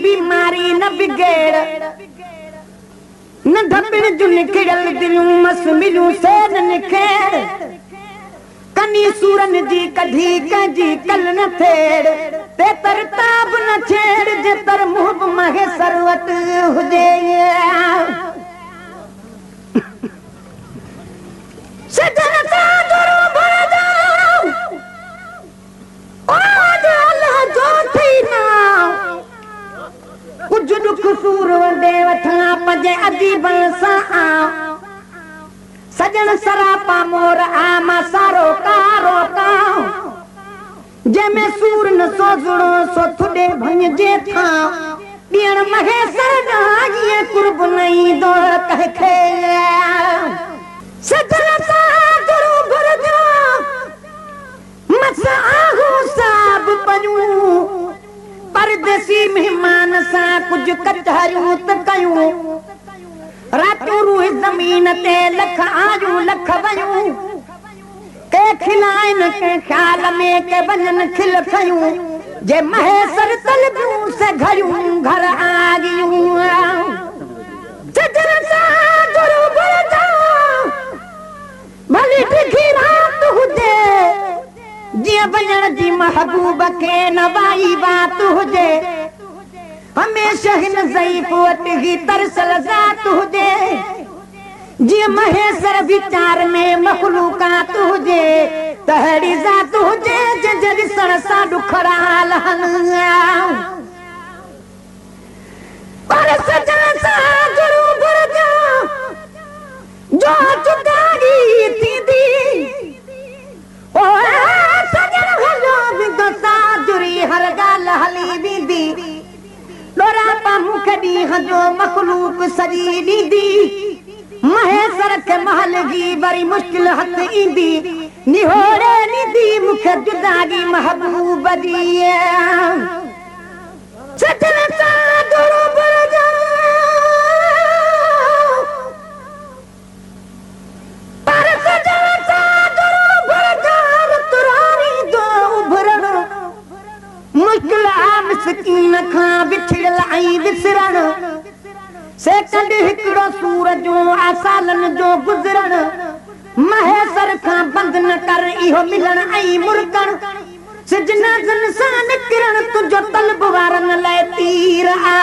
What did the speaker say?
बीमारी न बिगेड़ न धपड़ जो निकल दिलूं मस मिलूं से न निखेड़ कनी सूरन जी कढी कंजी कल न थेड़ ते तरताब न छेड़ जे तर मुहब महे सरवत हुजे सजन सा गुरु भर जाओ आज अल्लाह जो थी ना कुछ दुख सूर वंदे वठा पजे अजीब सा सजन सरापा मोर आमा सारो का जैमें सूर न सोजणो सो थुडे भंज जे था ॾियण महे सर ये कुर्ब नहीं दो कह खे सजन सा गुरु भर जा मस आहू साब पयूं परदेसी मेहमान सा कुछ कचहरियूं त कयूं रातों रूह जमीन ते लख आयूं लख वयूं के खिलाइन के ख्याल में के बनन खिल खयूं जे महेसर तलबियूं से घयूं घर आ गयूं सजन सा गुरु भर जा भली टिखी रात हुजे जिया वञण जी महबूब के नवाई बात हुजे हमेशा हिन ज़ईफ़ वटि ही तरसल ज़ात हुजे जीअं महेसर वीचार में मखलूकात हुजे तहड़ी ज़ात हुजे जंहिंजे ॾिसण सां ॾुखड़ा लहनि पर सजन सां गुरु भर जा जो जुदाई थींदी ओ सजन हलो बिंदो साजुरी हर ॻाल्हि हली वेंदी लोरा पामू कदी हजो मखलूक सजी दीदी महेसर के महल जी बड़ी मुश्किल हथ इंदी निहोरे निदी मुख जुदागी महबूब दी सजन सा गुरु भर जा पर सजन सा गुरु भर जा तुरानी दो उभरण मुश्किल आम सकीन खां बिछड़ल आई विसरण सेकंड हिकड़ो सूर जो आसालन जो गुजरण महेसर खां बंद न कर इहो मिलन आई मुर्कण सजना जन सां निकरण तुझो तलब वारन लाइ तीर आ